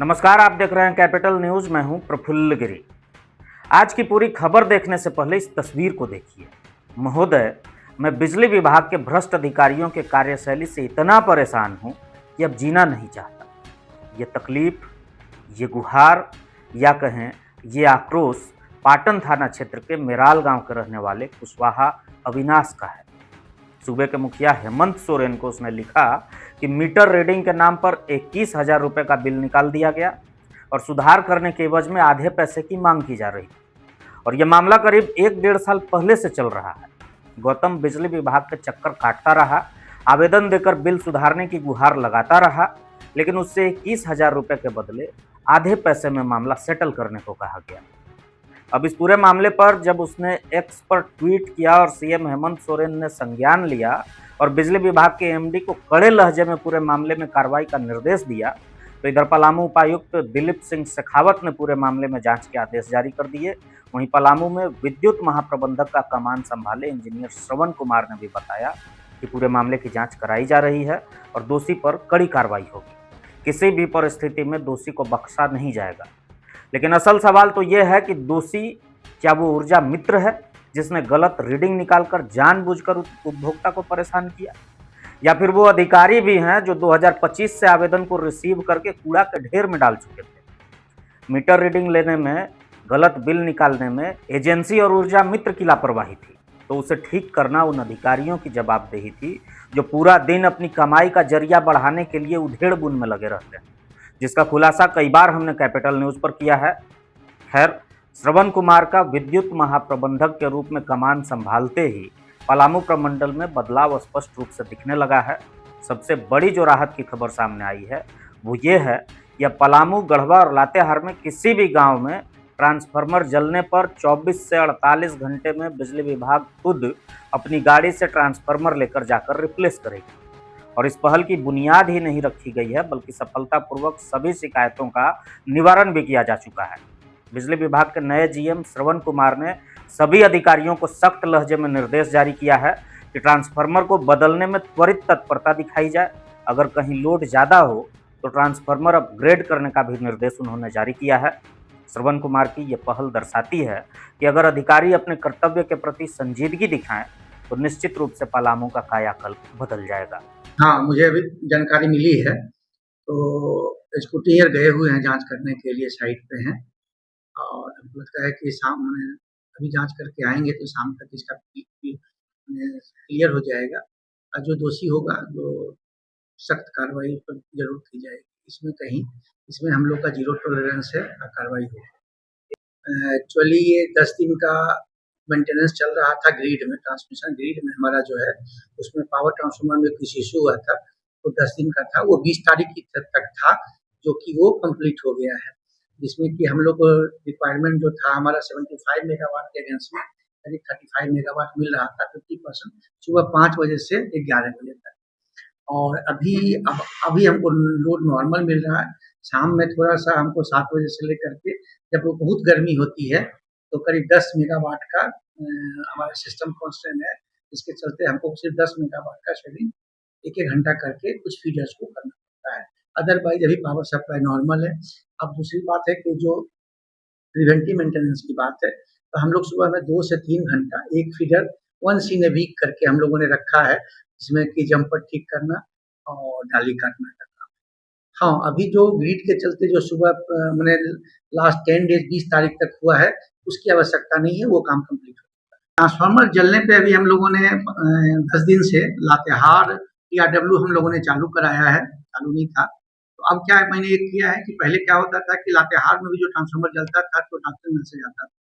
नमस्कार, आप देख रहे हैं कैपिटल न्यूज। मैं हूं प्रफुल्ल गिरी। आज की पूरी खबर देखने से पहले इस तस्वीर को देखिए। महोदय, मैं बिजली विभाग के भ्रष्ट अधिकारियों के कार्यशैली से इतना परेशान हूं कि अब जीना नहीं चाहता। ये तकलीफ, ये गुहार या कहें ये आक्रोश पाटन थाना क्षेत्र के मेराल गांव के रहने वाले कुशवाहा अविनाश का है। सूबे के मुखिया हेमंत सोरेन को उसने लिखा कि मीटर रीडिंग के नाम पर 21,000 रुपये का बिल निकाल दिया गया और सुधार करने के एवज में आधे पैसे की मांग की जा रही और यह मामला करीब 1-1.5 साल पहले से चल रहा है। गौतम बिजली विभाग के चक्कर काटता रहा, आवेदन देकर बिल सुधारने की गुहार लगाता रहा, लेकिन उससे 21,000 रुपये के बदले आधे पैसे में मामला सेटल करने को कहा गया। अब इस पूरे मामले पर जब उसने एक्स पर ट्वीट किया और सीएम हेमंत सोरेन ने संज्ञान लिया और बिजली विभाग के एमडी को कड़े लहजे में पूरे मामले में कार्रवाई का निर्देश दिया, तो इधर पलामू उपायुक्त दिलीप सिंह शेखावत ने पूरे मामले में जांच के आदेश जारी कर दिए। वहीं पलामू में विद्युत महाप्रबंधक का कमान संभाले इंजीनियर श्रवण कुमार ने भी बताया कि पूरे मामले की जांच कराई जा रही है और दोषी पर कड़ी कार्रवाई होगी। किसी भी परिस्थिति में दोषी को बख्शा नहीं जाएगा। लेकिन असल सवाल तो यह है कि दोषी क्या वो ऊर्जा मित्र है जिसने गलत रीडिंग निकालकर जानबूझकर उपभोक्ता को परेशान किया, या फिर वो अधिकारी भी हैं जो 2025 से आवेदन को रिसीव करके कूड़ा के ढेर में डाल चुके थे। मीटर रीडिंग लेने में, गलत बिल निकालने में एजेंसी और ऊर्जा मित्र की लापरवाही थी, तो उसे ठीक करना उन अधिकारियों की जवाबदेही थी जो पूरा दिन अपनी कमाई का जरिया बढ़ाने के लिए उधेड़ बुन में लगे रहते हैं, जिसका खुलासा कई बार हमने कैपिटल न्यूज पर किया है। खैर, श्रवण कुमार का विद्युत महाप्रबंधक के रूप में कमान संभालते ही पलामू प्रमंडल में बदलाव स्पष्ट रूप से दिखने लगा है। सबसे बड़ी जो राहत की खबर सामने आई है वो ये है कि अब पलामू, गढ़वा और लातेहार में किसी भी गांव में ट्रांसफार्मर जलने पर 24 से 48 घंटे में बिजली विभाग खुद अपनी गाड़ी से ट्रांसफार्मर लेकर जाकर रिप्लेस करेगी। और इस पहल की बुनियाद ही नहीं रखी गई है, बल्कि सफलतापूर्वक सभी शिकायतों का निवारण भी किया जा चुका है। बिजली विभाग के नए जीएम श्रवण कुमार ने सभी अधिकारियों को सख्त लहजे में निर्देश जारी किया है कि ट्रांसफार्मर को बदलने में त्वरित तत्परता दिखाई जाए। अगर कहीं लोड ज़्यादा हो तो ट्रांसफार्मर अपग्रेड करने का भी निर्देश उन्होंने जारी किया है। श्रवण कुमार की ये पहल दर्शाती है कि अगर अधिकारी अपने कर्तव्य के प्रति संजीदगी दिखाएं तो निश्चित रूप से पलामू का कायाकल्प बदल जाएगा। हाँ, मुझे अभी जानकारी मिली है, तो स्कूटियर गए हुए हैं जांच करने के लिए, साइट पे हैं और हमको लगता है कि शाम में अभी जांच करके आएंगे तो शाम तक इसका क्लियर हो जाएगा और जो दोषी होगा जो सख्त कार्रवाई पर जरूर की जाएगी। इसमें हम लोग का जीरो टॉलरेंस है और कार्रवाई होगी। एक्चुअली ये 10 दिन का मेंटेनेंस चल रहा था ग्रिड में, ट्रांसमिशन ग्रिड में हमारा जो है उसमें पावर ट्रांसफार्मर में कुछ इशू हुआ था, तो 10 दिन का था, वो 20 तारीख की तक था, जो कि वो कंप्लीट हो गया है, जिसमें कि हम लोग रिक्वायरमेंट जो था हमारा 75 मेगावाट के अगेंस्ट में करीब 35 मेगावाट मिल रहा था, 50% सुबह 5 बजे से 11 बजे तक। और अभी हमको लोड नॉर्मल मिल रहा है। शाम में थोड़ा सा हमको 7 बजे से लेकर के जब वो बहुत गर्मी होती है तो करीब 10 मेगावाट का हमारा सिस्टम कॉन्स्टेंट है, इसके चलते हमको सिर्फ 10 मेगावाट का शेडिंग 1-1 घंटा करके कुछ फीडर्स को करना पड़ता है। अदरवाइज अभी पावर सप्लाई नॉर्मल है। अब दूसरी बात है कि जो प्रिवेंटिव मेंटेनेंस की बात है, तो हम लोग सुबह में 2 से 3 घंटा एक feeder once in a week करके हम लोगों ने रखा है, जिसमें कि जम्पर ठीक करना और डाली काटना का काम। हाँ, अभी जो ग्रिड के चलते जो सुबह मैंने लास्ट 10 डेज 20 तारीख तक हुआ है, उसकी आवश्यकता नहीं है, वो काम कंप्लीट हो चुका है। ट्रांसफार्मर जलने पे अभी हम लोगों ने 10 दिन से लातेहार टीआरडब्ल्यू हम लोगों ने चालू कराया है, चालू नहीं था। तो अब क्या है, मैंने ये किया है कि पहले क्या होता था कि लातेहार में भी जो ट्रांसफार्मर जलता था तो डाल्टनगंज से जाता था।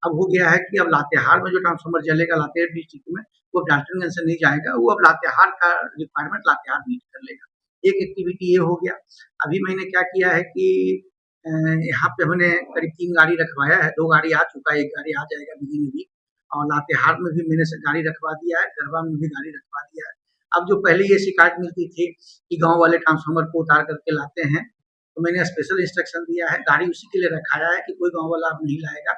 अब हो गया है कि अब लातेहार में जो ट्रांसफार्मर जलेगा लातेहार डिस्ट्रिक्ट में, वो डाल्टनगंज से नहीं जाएगा, वो अब लातेहार का रिक्वायरमेंट लातेहार मीट कर लेगा। एक एक्टिविटी ये हो गया। अभी मैंने क्या किया है कि यहाँ पे हमने करीब 3 गाड़ी रखवाया है, 2 गाड़ी आ चुका है, 1 गाड़ी आ जाएगा विदिन ए वीक। और लातेहार में भी मैंने से गाड़ी रखवा दिया है, गढ़वा में भी गाड़ी रखवा दिया है। अब जो पहले ये शिकायत मिलती थी कि गाँव वाले ट्रांसफार्मर को उतार करके लाते हैं, तो मैंने स्पेशल इंस्ट्रक्शन दिया है, गाड़ी उसी के लिए रखाया है कि कोई गाँव वाला अब नहीं लाएगा।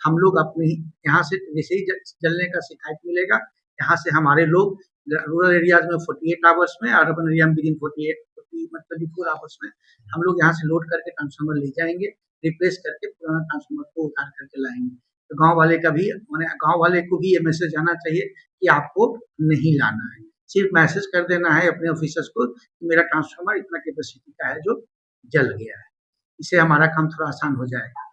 हम लोग अपने यहाँ से जैसे ही जलने का शिकायत मिलेगा, यहाँ से हमारे लोग रूरल एरियाज में 48 आवर्स में, अर्बन एरिया में विदिन 48 कि मतलब बिफोर आवर्स में हम लोग यहाँ से लोड करके ट्रांसफार्मर ले जाएँगे, रिप्लेस करके पुराना ट्रांसफार्मर को उतार करके लाएँगे। तो गाँव वाले का भी माने गाँव वाले को भी ये मैसेज जाना चाहिए कि आपको नहीं लाना है। सिर्फ मैसेज कर देना है अपने ऑफिसर्स को कि मेरा ट्रांसफार्मर इतना कैपेसिटी का है जो जल गया है। इससे हमारा काम थोड़ा आसान हो जाएगा।